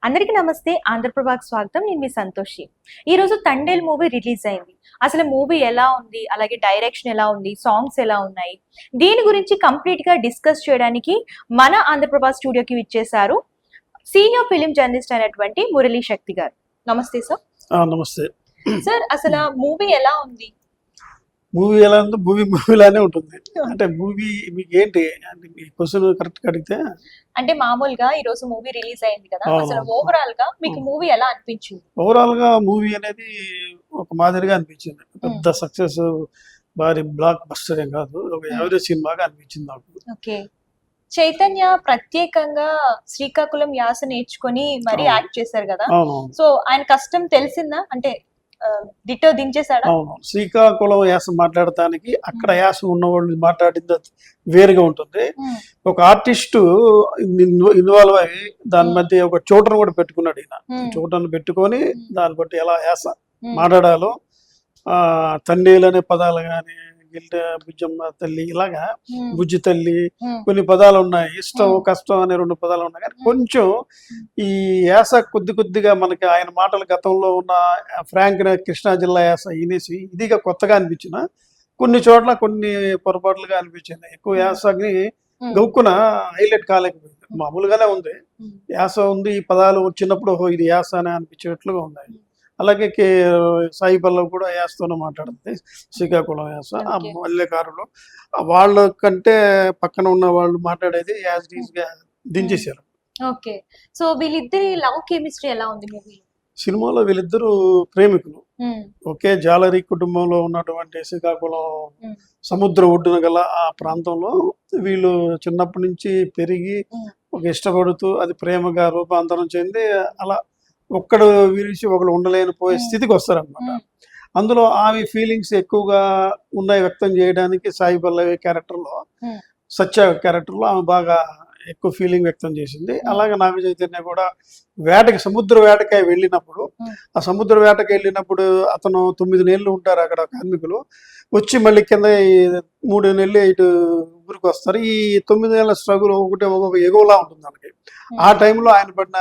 అందరికీ నమస్తే. ఆంధ్రప్రభకు స్వాగతం. నేను మీ సంతోషి. ఈరోజు తండేల్ మూవీ రిలీజ్ అయింది. అసలు మూవీ ఎలా ఉంది, అలాగే డైరెక్షన్ ఎలా ఉంది, సాంగ్స్ ఎలా ఉన్నాయి, దీని గురించి కంప్లీట్ గా డిస్కస్ చేయడానికి మన ఆంధ్రప్రభ స్టూడియోకి విచ్చేశారు సీనియర్ ఫిలిం జర్నలిస్ట్ అయినటువంటి మురళీ శక్తి గారు. నమస్తే సార్. నమస్తే సార్. అసలు మూవీ ఎలా ఉంది? మూవీ ఎలా ఉందో మూవీలానే ఉంటుంది. అంటే మూవీ మీకు ఏంటి అంటే మీ క్వశ్చన్ కరెక్ట్ అడిగితే, అంటే మామూలుగా ఈ రోజు మూవీ రిలీజ్ అయింది కదా, అసలు ఓవరాల్ గా మీకు మూవీ ఎలా అనిపించింది? ఓవరాల్ గా మూవీ అనేది ఒక మాదిరిగా అనిపించింది. పెద్ద సక్సెస్, భారీ బ్లాక్ బస్టర్ ఏం కాదు, ఒక యావరేజ్ సినిమాగా అనిపించింది నాకు. ఓకే. చైతన్య ప్రత్యేకంగా శ్రీకాకుళం యాస నేర్చుకొని మరీ యాక్ట్ చేశారు కదా, సో ఆయన కష్టం తెలిసిందా? అంటే డిటో దించేశాడా? అవును, శ్రీకాకుళం యాస మాట్లాడటానికి అక్కడ యాస ఉన్న వాళ్ళు మాట్లాడింది వేరుగా ఉంటుంది. ఒక ఆర్టిస్టు ఇన్వాల్వ్ అయ్యి దాని మధ్య ఒక చోటను కూడా పెట్టుకున్నాడు. ఈయన చోటను పెట్టుకొని దాన్ని బట్టి ఎలా యాస మాట్లాడాలో, తండేలు అనే పదాలు కానీ, గిల్ట బుజ్జమ్మ తల్లి, ఇలాగా బుజ్జి తల్లి, కొన్ని పదాలు ఉన్నాయి. ఇష్టం కష్టం అనే 2 పదాలు ఉన్నాయి. కానీ కొంచెం ఈ యాస కొద్దిగా మనకి ఆయన మాటల గతంలో ఉన్న ఫ్రాంక్ కృష్ణా జిల్లా యాస ఇనేసి ఇదిగా కొత్తగా అనిపించిన, కొన్ని చోట్ల కొన్ని పొరపాట్లుగా అనిపించింది. ఎక్కువ యాసని గౌక్కున హైలైట్ కాలేకపోయింది. మామూలుగానే ఉంది, యాస ఉంది. ఈ పదాలు వచ్చినప్పుడు ఇది యాస అని అనిపించేట్లుగా ఉన్నాయి. అలాగే సాయి పల్లవి కూడా యాసతోనే మాట్లాడుతుంది, శ్రీకాకుళం యాస. ఆ మల్లెకారులు వాళ్ళ కంటే పక్కన ఉన్న వాళ్ళు మాట్లాడేది యాజ్ ఈజ్ గా దించేశారు. ఓకే. సో వీళ్ళిద్దరి లవ్ కెమిస్ట్రీ ఎలా ఉంది మూవీ? సినిమాలో వీళ్ళిద్దరు ప్రేమికులు, ఒకే జాలరీ కుటుంబంలో ఉన్నటువంటి శ్రీకాకుళం సముద్ర ఒడ్డున గల ఆ ప్రాంతంలో వీళ్ళు చిన్నప్పటి నుంచి పెరిగి ఒక ఇష్టపడుతూ అది ప్రేమగా రూపాంతరం చెంది అలా ఒక్కడు విరిచి ఒకడు ఉండలేని పోయే స్థితికి వస్తారనమాట. అందులో ఆమె ఫీలింగ్స్ ఎక్కువగా ఉన్నాయి వ్యక్తం చేయడానికి సాయి పల్లవి క్యారెక్టర్లో, సత్య క్యారెక్టర్లో ఆమె బాగా ఎక్కువ ఫీలింగ్ వ్యక్తం చేసింది. అలాగే నాగ చైతన్య కూడా సముద్ర వేటకి వెళ్ళినప్పుడు, ఆ సముద్ర వేటకి వెళ్ళినప్పుడు అతను 9 నెలలు ఉంటారు అక్కడ కార్మికులు, వచ్చి మళ్ళీ కింద 3 నెలలు ఇటు ఊరికి వస్తారు. ఈ 9 నెలల స్ట్రగుల్ ఒక్కొక్క ఎగువలా ఉంటుంది మనకి. ఆ టైంలో ఆయన పడిన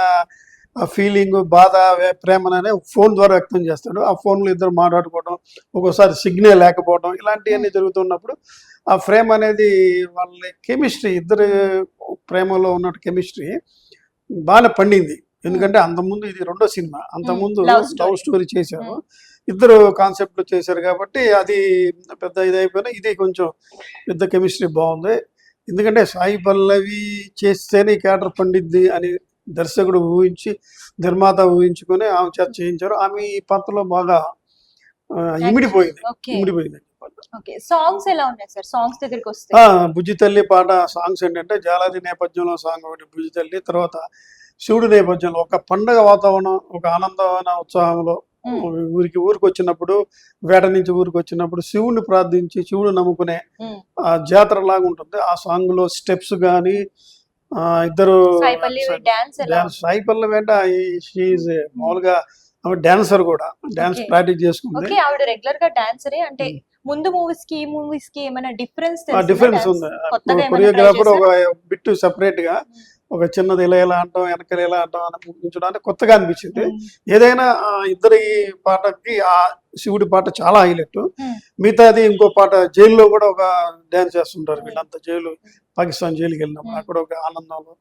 ఫీలింగ్, బాధ, ప్రేమనే ఫోన్ ద్వారా వ్యక్తం చేస్తాడు. ఆ ఫోన్లో ఇద్దరు మాట్లాడుకోవడం, ఒక్కోసారి సిగ్నల్ లేకపోవడం, ఇలాంటివన్నీ జరుగుతున్నప్పుడు ఆ ఫ్రేమ్ అనేది వాళ్ళ కెమిస్ట్రీ, ఇద్దరు ప్రేమలో ఉన్న కెమిస్ట్రీ బాగానే పండింది. ఎందుకంటే అంతకుముందు ఇది 2వ సినిమా, అంతకుముందు లవ్ స్టోరీ చేశారు, ఇద్దరు కాన్సెప్ట్ చేశారు కాబట్టి అది పెద్ద ఇదైపోయినా ఇది కొంచెం పెద్ద కెమిస్ట్రీ బాగుంది. ఎందుకంటే సాయి పల్లవి చేస్తేనే ఈ క్యారెక్టర్ పండిద్ది అని దర్శకుడు ఊహించి, నిర్మాత ఊహించుకొని ఆమె చేత చేయించారు. ఆమె ఈ పాత్రలో బాగా ఇమిడిపోయింది. సాంగ్స్ ఎలా ఉన్నాయి సార్? సాంగ్స్ దగ్గరికి వస్తే బుజ్జి తల్లి పాట సాంగ్స్ ఏంటంటే జాలరి నేపథ్యంలో సాంగ్ ఒకటి బుజ్జి తల్లి, తర్వాత శివుడి నేపథ్యంలో ఒక పండగ వాతావరణం, ఒక ఆనందమైన ఉత్సాహంలో ఊరికి వచ్చినప్పుడు, వేట నుంచి ఊరికి వచ్చినప్పుడు శివుడిని ప్రార్థించి శివుడు నమ్ముకునే ఆ జాతర లాగా ఉంటుంది. ఆ సాంగ్ లో స్టెప్స్ గానీ, ఇద్దరు సాయి పల్లవి అంటే మామూలుగా డాన్సర్ కూడా, డాన్స్ ప్రాక్టీస్ చేసుకుంది. రెగ్యులర్ గా డాన్సరే. అంటే ముందు మూవీస్ కి ఈ మూవీస్ కి ఏమైనా డిఫరెన్స్ ఉంది. కొరియోగ్రాఫర్ ఒక బిట్ సెపరేట్ గా ఒక చిన్నది ఇలా అంటాం, వెనకలు ఇలా అంటాం అనిపించడానికి కొత్తగా అనిపించింది. ఏదైనా ఇద్దరి పాటకి ఆ శివుడి పాట చాలా హైలైట్. మిగతాది ఇంకో పాట జైల్లో కూడా ఒక డాన్స్ చేస్తుంటారు వీళ్ళంతా. జైలు, పాకిస్తాన్ జైలుకి వెళ్ళినప్పుడు అక్కడ ఒక ఆనందంలో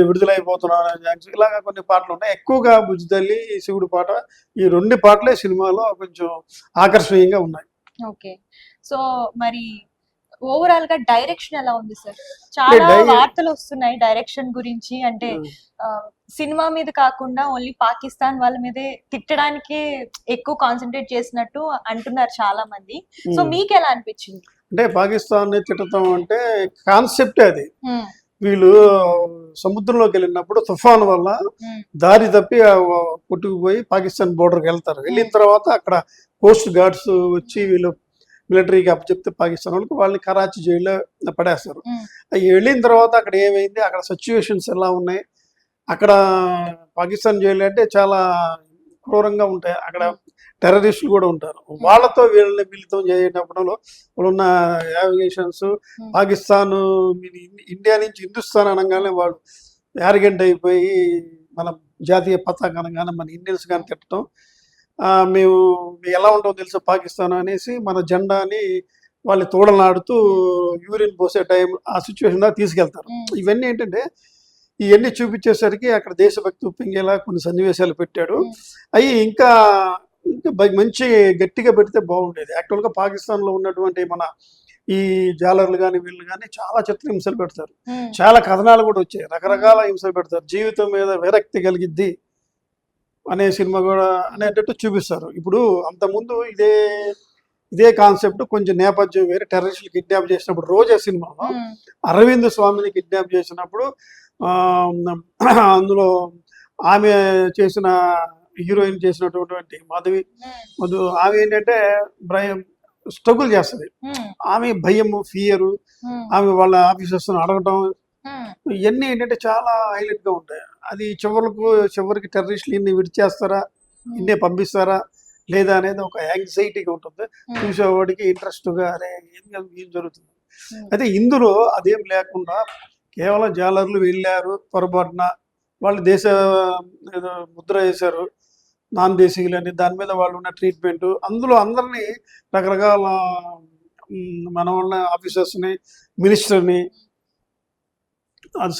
విడుదలైపోతున్నారు డాన్స్, ఇలాగా కొన్ని పాటలు ఉన్నాయి. ఎక్కువగా బుజ్జి తల్లి, శివుడి పాట, ఈ 2 పాటలే సినిమాలో కొంచెం ఆకర్షణీయంగా ఉన్నాయి. ఓకే. సో మరి ఓవరాల్ గా డైరెక్షన్ ఎలా ఉంది సార్? చాలా వార్తలు వస్తున్నాయి డైరెక్షన్ గురించి. అంటే సినిమా మీద కాకుండా ఓన్లీ పాకిస్తాన్ వాళ్ళ మీదే తిట్టడానికి ఎక్కువ కాన్సన్ట్రేట్ చేసినట్టు అంటున్నారు చాలా మంది. సో మీకు ఎలా అనిపించింది? అంటే పాకిస్తాన్ తిట్టడం అంటే కాన్సెప్టే అది. వీళ్ళు సముద్రంలోకి వెళ్ళినప్పుడు తుఫాను వల్ల దారి తప్పి కొట్టుకుపోయి పాకిస్తాన్ బోర్డర్కి వెళ్తారు. వెళ్ళిన తర్వాత అక్కడ కోస్ట్ గార్డ్స్ వచ్చి వీళ్ళు మిలిటరీకి అప్పచెప్తే పాకిస్తాన్ వాళ్ళని కరాచీ జైల్లో పడేస్తారు. వెళ్ళిన తర్వాత అక్కడ ఏమైంది, అక్కడ సిచ్యువేషన్స్ ఎలా ఉన్నాయి, అక్కడ పాకిస్తాన్ జైలు అంటే చాలా క్రూరంగా ఉంటాయి. అక్కడ టెర్రరిస్టులు కూడా ఉంటారు. వాళ్ళతో వీళ్ళని మిళితం చేయటప్పుడు ఉన్న యావిగేషన్స్, పాకిస్తాన్ ఇండియా నుంచి హిందుస్థాన్ అనగానే వాళ్ళు యారిగెంట్ అయిపోయి మన జాతీయ పతాకాన్ని కానీ మన ఇండియన్స్ కానీ తిట్టడం, మేము ఎలా ఉంటామో తెలుసు పాకిస్తాన్ అనేసి మన జెండాని వాళ్ళు తోడలాడుతూ యూరిన్ పోసే టైం ఆ సిచ్యువేషన్ దాకా తీసుకెళ్తారు. ఇవన్నీ ఏంటంటే ఇవన్నీ చూపించేసరికి అక్కడ దేశభక్తి ఉప్పొంగేలా కొన్ని సన్నివేశాలు పెట్టాడు. అవి ఇంకా మంచి గట్టిగా పెడితే బాగుండేది. యాక్చువల్గా పాకిస్తాన్లో ఉన్నటువంటి మన ఈ జాలర్లు కానీ వీళ్ళు కానీ చాలా చిత్రహింసలు పెడతారు, చాలా కథనాలు కూడా వచ్చాయి, రకరకాల హింసలు పెడతారు. జీవితం మీద విరక్తి కలిగిద్ది అనే సినిమా కూడా అనేటట్టు చూపిస్తారు. ఇప్పుడు అంతకుముందు ఇదే కాన్సెప్ట్ కొంచెం నేపథ్యం వేరే, టెర్రరిస్టులు కిడ్నాప్ చేసినప్పుడు రోజా సినిమాలో అరవింద్ స్వామిని కిడ్నాప్ చేసినప్పుడు అందులో ఆమె చేసిన హీరోయిన్ చేసినటువంటి మధు ఆమె ఏంటంటే స్ట్రగుల్ చేస్తుంది. ఆమె భయము, ఫియరు, ఆమె వాళ్ళ ఆఫీసర్స్ అడగటం, ఇవన్నీ ఏంటంటే చాలా హైలైట్ గా ఉంటాయి. అది చివరికి టెర్రరిస్టులు ఇన్ని విడిచేస్తారా, ఇన్నే పంపిస్తారా లేదా అనేది ఒక యాంగ్జైటీగా ఉంటుంది చూసేవాడికి, ఇంట్రెస్ట్గా అరే ఏం జరుగుతుంది. అయితే ఇందులో అదేం లేకుండా కేవలం జాలర్లు వెళ్ళారు, పొరపాటున వాళ్ళు దేశ ముద్ర వేశారు, నాన్ దేశీయులని, దాని మీద వాళ్ళు ఉన్న ట్రీట్మెంట్, అందులో అందరినీ రకరకాల మన వాళ్ళ ఆఫీసర్స్ని, మినిస్టర్ని,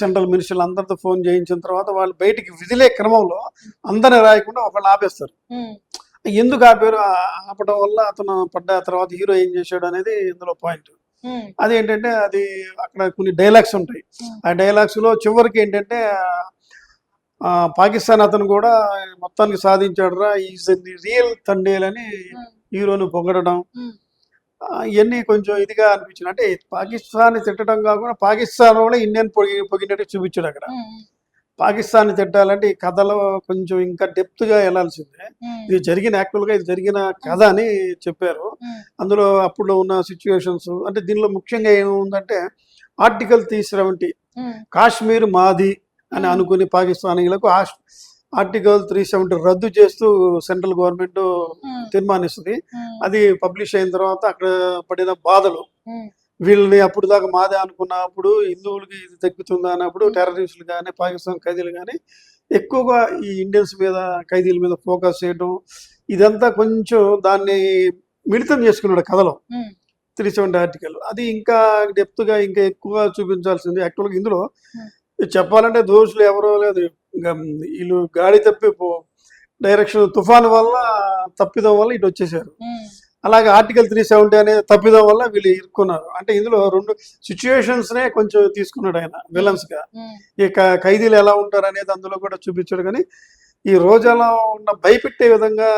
సెంట్రల్ మినిస్టర్లు అందరితో ఫోన్ చేయించిన తర్వాత వాళ్ళు బయటికి విదిలే క్రమంలో అందరిని రాయకుండా ఒకళ్ళు ఆపేస్తారు. ఎందుకు ఆపారు? ఆపడం వల్ల అతను పడ్డ తర్వాత హీరో ఏం చేశాడు అనేది ఇందులో పాయింట్. అదేంటంటే అది అక్కడ కొన్ని డైలాగ్స్ ఉంటాయి. ఆ డైలాగ్స్ లో చివరికి ఏంటంటే పాకిస్తాన్ అతను కూడా మొత్తానికి సాధించాడు రా, ఈజ్ రియల్ తండేల్ అని హీరోను పొగడడం, ఇవన్నీ కొంచెం ఇదిగా అనిపించింది. అంటే పాకిస్తాన్ తిట్టడం కాకుండా పాకిస్తాన్ కూడా ఇండియన్ పొగినట్టు చూపించాడు. అక్కడ పాకిస్తాన్ తిట్టాలంటే ఈ కథలో కొంచెం ఇంకా డెప్త్ గా వెళ్ళాల్సిందే. ఇది యాక్చువల్గా ఇది జరిగిన కథ అని చెప్పారు. అందులో అప్పుడు ఉన్న సిచ్యువేషన్స్, అంటే దీనిలో ముఖ్యంగా ఏముందంటే ఆర్టికల్ 370 కాశ్మీర్ మాది అని అనుకుని పాకిస్తానీలకు ఆర్టికల్ 370 రద్దు చేస్తూ సెంట్రల్ గవర్నమెంట్ తీర్మానిస్తుంది. అది పబ్లిష్ అయిన తర్వాత అక్కడ పడిన బాధలు, వీళ్ళని అప్పుడు దాకా మాదే అనుకున్నప్పుడు హిందువులకి ఇది తగ్గుతుందా అన్నప్పుడు టెర్రరిస్టులు కానీ పాకిస్తాన్ ఖైదీలు కానీ ఎక్కువగా ఈ ఇండియన్స్ మీద, ఖైదీల మీద ఫోకస్ చేయడం, ఇదంతా కొంచెం దాన్ని మిళితం చేసుకున్నాడు కథలో 370 ఆర్టికల్. అది ఇంకా డెప్త్గా ఇంకా ఎక్కువ చూపించాల్సింది. యాక్చువల్గా ఇందులో చెప్పాలంటే దోషులు ఎవరో లేదు, వీళ్ళు గాడి తప్పి డైరెక్షన్ తుఫాను వల్ల తప్పిదం వల్ల ఇటు వచ్చేసారు. అలాగే ఆర్టికల్ 370 అనేది తప్పిదం వల్ల వీళ్ళు ఇరుక్కున్నారు. అంటే ఇందులో రెండు సిచ్యువేషన్స్ నే కొంచెం తీసుకున్నాడు ఆయన విలన్స్ గా. ఇక ఖైదీలు ఎలా ఉంటారు అనేది అందులో కూడా చూపించాడు. కానీ ఈ రోజాలో ఉన్న భయపెట్టే విధంగా,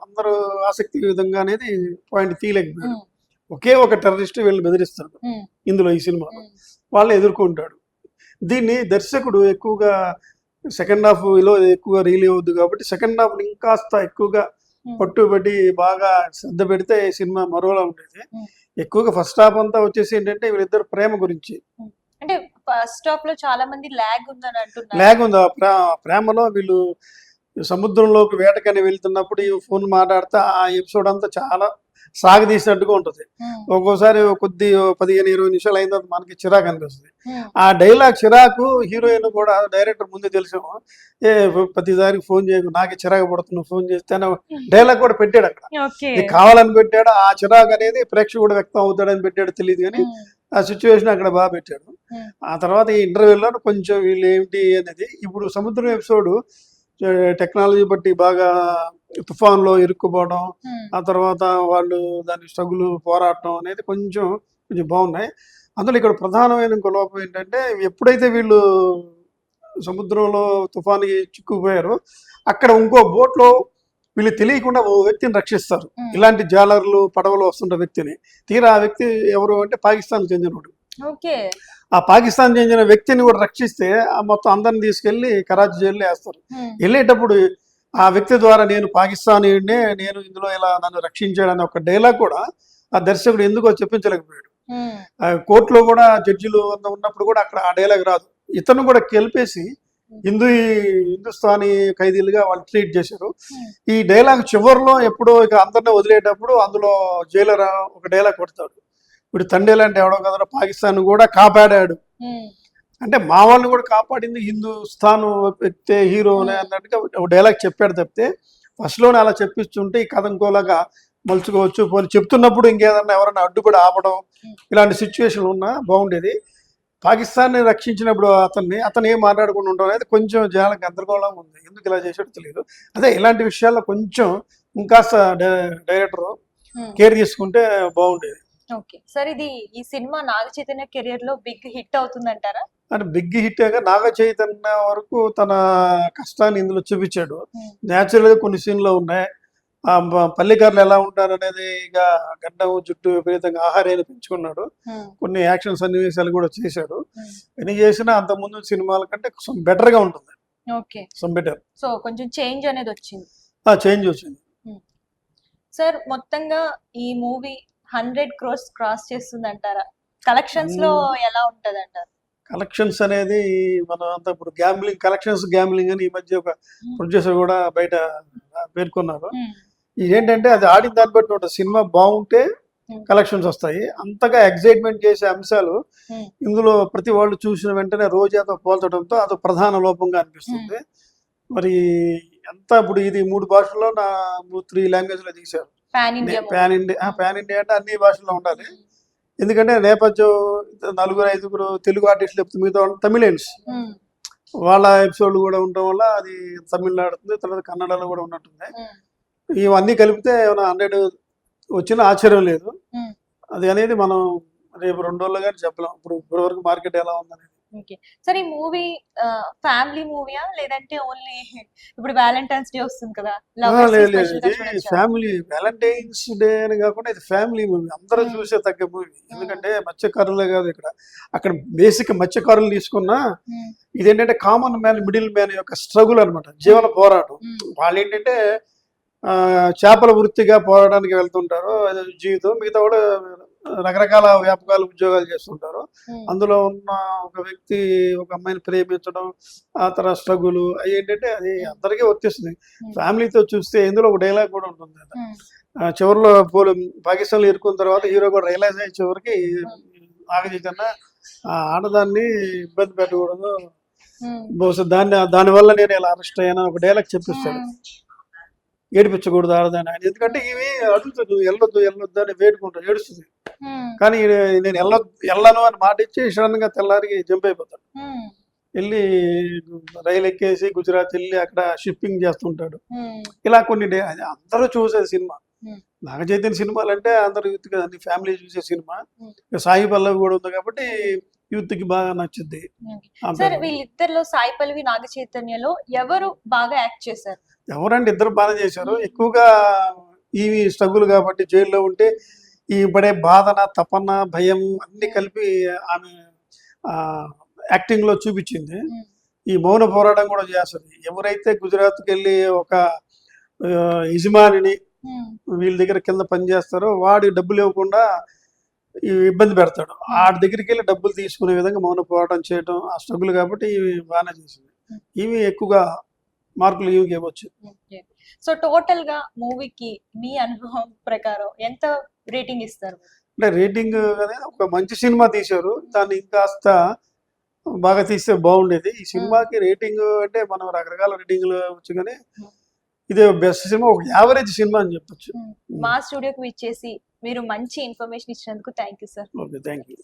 అందరూ ఆసక్తి విధంగా అనేది పాయింట్ తీయలేకపోయాడు. ఒకే ఒక టెర్రరిస్ట్ వీళ్ళు బెదిరిస్తాడు ఇందులో, ఈ సినిమాలో వాళ్ళని ఎదుర్కొంటాడు. దీన్ని దర్శకుడు ఎక్కువగా సెకండ్ హాఫ్ లో ఎక్కువగా రిలీవ్ అవుద్ది కాబట్టి సెకండ్ హాఫ్ ఇంకాస్త ఎక్కువగా పట్టుబడి బాగా శ్రద్ధ పెడితే ఈ సినిమా మరోలా ఉండేది. ఎక్కువగా ఫస్ట్ హాఫ్ అంతా వచ్చేసి ఏంటంటే వీళ్ళిద్దరు ప్రేమ గురించి. అంటే ఫస్ట్ హాఫ్ లో చాలా మంది ల్యాగ్ ఉందని అంటున్నారు. ల్యాగ్ ఉంది. ప్రేమలో వీళ్ళు సముద్రంలోకి వేటకని వెళ్తున్నప్పుడు ఈ ఫోన్ మాట్లాడితే ఆ ఎపిసోడ్ అంతా చాలా సాగదీసినట్టుగా ఉంటుంది. ఒక్కోసారి 15-20 నిమిషాలు అయిన తర్వాత మనకి చిరాకు అనిపిస్తుంది. ఆ డైలాగ్ చిరాకు హీరోయిన్ కూడా డైరెక్టర్ ముందే తెలిసాము, ప్రతిసారి ఫోన్ చేయకు, నాకే చిరాకు పడుతున్నావు ఫోన్ చేస్తే డైలాగ్ కూడా పెట్టాడు అక్కడ. కావాలని పెట్టాడు. ఆ చిరాకు అనేది ప్రేక్షకుడు వ్యక్తం అవుతాడని పెట్టాడు తెలియదు, కానీ ఆ సిచ్యువేషన్ అక్కడ బాగా పెట్టాడు. ఆ తర్వాత ఈ ఇంటర్వ్యూలో కొంచెం వీళ్ళు ఏమిటి అనేది, ఇప్పుడు సముద్రం ఎపిసోడ్ టెక్నాలజీ బట్టి బాగా తుఫాన్లో ఇరుక్కుపోవడం, ఆ తర్వాత వాళ్ళు దాని స్ట్రగుల్ పోరాటం అనేది కొంచెం బాగున్నాయి. అందులో ఇక్కడ ప్రధానమైన ఇంకో లోపం ఏంటంటే, ఎప్పుడైతే వీళ్ళు సముద్రంలో తుఫాన్కి చిక్కుపోయారో అక్కడ ఇంకో బోట్లో వీళ్ళు తెలియకుండా ఓ వ్యక్తిని రక్షిస్తారు. ఇలాంటి జాలర్లు పడవలో వస్తున్న వ్యక్తిని. తీరా ఆ వ్యక్తి ఎవరు అంటే పాకిస్తాన్ చెందినవాడు. ఆ పాకిస్తాన్ చెందిన వ్యక్తిని కూడా రక్షిస్తే మొత్తం అందరిని తీసుకెళ్లి కరాచీ జైల్లో వేస్తారు. వెళ్ళేటప్పుడు ఆ వ్యక్తి ద్వారా నేను పాకిస్తానీయుడినే, నేను ఇందులో ఇలా నన్ను రక్షించాడని ఒక డైలాగ్ కూడా ఆ దర్శకుడు ఎందుకో చెప్పించలేకపోయాడు. కోర్టులో కూడా జడ్జిలు ఉన్నప్పుడు కూడా అక్కడ ఆ డైలాగ్ రాదు. ఇతను కూడా గెలిపేసి హిందుస్థానీ ఖైదీలుగా వాళ్ళు ట్రీట్ చేశారు. ఈ డైలాగ్ చివరిలో ఎప్పుడో ఇక అందరినీ వదిలేటప్పుడు అందులో జైలర్ ఒక డైలాగ్ కొడతాడు, ఇప్పుడు తండేలు అంటే ఎవడో కదా, పాకిస్తాన్ కూడా కాపాడాడు అంటే మా వాళ్ళని కూడా కాపాడింది హిందుస్థాన్ వ్యక్తే హీరోనే అన్నట్టుగా ఒక డైలాగ్ చెప్పాడు తప్పితే ఫస్ట్లోనే అలా చెప్పించుంటే ఈ కథ ఇంకోలాగా మలుచుకోవచ్చు. పోనీ చెప్తున్నప్పుడు ఇంకేదన్నా ఎవరైనా అడ్డుపడి ఆపడం ఇలాంటి సిచ్యువేషన్లు ఉన్నా బాగుండేది. పాకిస్తాన్ని రక్షించినప్పుడు అతను ఏం మాట్లాడకుండా ఉండడం అనేది కొంచెం జనాల గందరగోళం ఉంది. ఎందుకు ఇలా చేసాడో తెలియదు. అదే ఇలాంటి విషయాల్లో కొంచెం ఇంకాస్త డైరెక్టర్ కేర్ తీసుకుంటే బాగుండేది. ఓకే సార్, ఈ సినిమా నాగ చైతన్య కెరియర్ లో బిగ్ హిట్ అవుతుందంటారా? అంటే బిగ్ హిట్ నాగ చైతన్య వరకు తన కష్టాన్ని ఇందులో చూపించాడు. న్యాచురల్ గా కొన్ని సీన్లు ఉన్నాయి. పల్లెకారులు ఎలా ఉంటారు అనేది, ఇక గడ్డం జుట్టు విపరీతంగా ఆహారాన్ని పెంచుకున్నాడు. కొన్ని యాక్షన్ సన్నివేశాలు కూడా చేశాడు. ఎన్ని చేసినా అంత ముందు సినిమాల కంటే కొంచెం బెటర్ గా ఉంటుంది. Okay, some better. సో కొంచెం చేంజ్ అనేది వచ్చింది. చేంజ్ వచ్చింది. సార్ మొత్తంగా ఈ మూవీ 100 crores క్రాస్ చేస్తుంది అంటారా? కలెక్షన్స్ లో ఎలా ఉంటది అంటారు? కలెక్షన్స్ అనేది మనం అంతా ఇప్పుడు గ్యాంబ్లింగ్ అని ఈ మధ్య ఒక ప్రొడ్యూసర్ కూడా బయట పేర్కొన్నారు. ఇదేంటంటే అది ఆడిన దాన్ని బట్టి ఉంటుంది. సినిమా బాగుంటే కలెక్షన్స్ వస్తాయి. అంతగా ఎగ్జైట్మెంట్ చేసే అంశాలు ఇందులో ప్రతి వాళ్ళు చూసిన వెంటనే రోజాతో పోల్చడంతో అది ప్రధాన లోపంగా అనిపిస్తుంది. మరి ఎంత ఇప్పుడు ఇది 3 భాషల్లో 3 లాంగ్వేజ్ లో తీశారు. పాన్ ఇండియా అంటే అన్ని భాషల్లో ఉండాలి. ఎందుకంటే నేపథ్యం 4-5 తెలుగు ఆర్టిస్టులు చెప్తే మిగతా తమిళియన్స్ వాళ్ళ ఎపిసోడ్లు కూడా ఉండడం వల్ల అది తమిళ ఆడుతుంది. తర్వాత కన్నడలో కూడా ఉన్నట్టుంది. ఇవన్నీ కలిపితే ఏమైనా 100 వచ్చినా ఆశ్చర్యం లేదు. అది అనేది మనం రేపు 2 రోజుల్లో కానీ చెప్పలేం. ఇప్పటి వరకు మార్కెట్ ఎలా ఉందనేది. ఓకే సార్, ఈ మూవీ ఫ్యామిలీ మూవీయా లేదంటే ఓన్లీ ఇప్పుడు వ్యాలంటైన్స్ డే వస్తుంది కదా, ఫ్యామిలీ వ్యాలంటైన్స్ డే అని కాకుండా ఇది ఫ్యామిలీ మూవీ, అందరూ చూసే తగ్గ మూవీ. ఎందుకంటే మత్స్యకారులే కాదు ఇక్కడ, అక్కడ బేసిక్ మత్స్యకారులు తీసుకున్నా ఇదేంటంటే కామన్ మ్యాన్, మిడిల్ మ్యాన్ యొక్క స్ట్రగుల్ అనమాట, జీవన పోరాటం. వాళ్ళు ఏంటంటే చేపల వృత్తిగా పోరాటానికి వెళ్తుంటారు, జీవితం. మిగతా కూడా రకరకాల వ్యాపకాలు, ఉద్యోగాలు చేస్తుంటారు. అందులో ఉన్న ఒక వ్యక్తి ఒక అమ్మాయిని ప్రేమించడం, ఆ తర్వాత స్ట్రగుల్ అవి ఏంటంటే అది అందరికీ వర్తిస్తుంది. ఫ్యామిలీతో చూస్తే ఇందులో ఒక డైలాగ్ కూడా ఉంటుంది కదా, చివరిలో పాకిస్తాన్లో ఇరుకున్న తర్వాత హీరో కూడా రియలైజ్ అయ్యే చివరికి నాగ చైతన్య ఆడదాన్ని ఇబ్బంది పెట్టకూడదు, బహుశా దానివల్ల నేను ఇలా అరెస్ట్ అయ్యాను ఒక డైలాగ్ చెప్పిస్తాడు. ఏడిపించకూడదు ఆడదాన్ని ఆయన, ఎందుకంటే ఇవి అడుగుతుంది వెళ్ళొద్దు అని వేడుకుంటాడు, ఏడుస్తుంది. కానీ నేను వెళ్ళను అని మాట ఇచ్చి సడన్ గా తెల్లారికి జంప్ అయిపోతాడు. వెళ్ళి రైలు ఎక్కేసి గుజరాత్ వెళ్ళి అక్కడ షిప్పింగ్ చేస్తుంటాడు. ఇలా కొన్ని అందరూ చూసే సినిమా. నాగ చైతన్య సినిమాలు అంటే అందరూ యూత్ కదా, అన్ని ఫ్యామిలీ చూసే సినిమా. సాయి పల్లవి కూడా ఉంది కాబట్టి యూత్ కి బాగా నచ్చుద్ది. వీళ్ళిద్దరిలో సాయి పల్లవి, నాగ చైతన్యలో ఎవరు బాగా యాక్ట్ చేశారు? ఎవరంటే ఇద్దరు బాగా చేశారు. ఎక్కువగా ఈ స్ట్రగుల్ కాబట్టి జైల్లో ఉంటే ఈ పడే బాధన, తపన, భయం అన్ని కలిపి ఆమె యాక్టింగ్ లో చూపించింది. ఈ మౌన పోరాటం కూడా చేస్తుంది. ఎవరైతే గుజరాత్కి వెళ్ళి ఒక యజమానిని వీళ్ళ దగ్గర కింద పనిచేస్తారో వాడి డబ్బులు ఇవ్వకుండా ఇబ్బంది పెడతాడు, వాడి దగ్గరికి వెళ్ళి డబ్బులు తీసుకునే విధంగా మౌన పోరాటం చేయడం ఆ స్ట్రగుల్ కాబట్టి ఇవి బాగానే చేసింది. ఇవి ఎక్కువగా మార్కులు ఇవి ఇవ్వచ్చు. సో టోటల్ గా మూవీకి మీ అనుభవం ప్రకారం ఎంత రేటింగ్ ఇస్తారు? అంటే రేటింగ్ అనేది ఒక మంచి సినిమా తీశారు, దాన్ని ఇంకాస్త బాగా తీస్తే బాగుండేది. ఈ సినిమాకి రేటింగ్ అంటే మనం రకరకాల రేటింగ్లు వచ్చు, కానీ ఇదే బెస్ట్ సినిమా, ఒక యావరేజ్ సినిమా అని చెప్పొచ్చు. మా స్టూడియోకి విచ్చేసి మీరు మంచి ఇన్ఫర్మేషన్ ఇచ్చినందుకు thank you sir. Okay, thank you.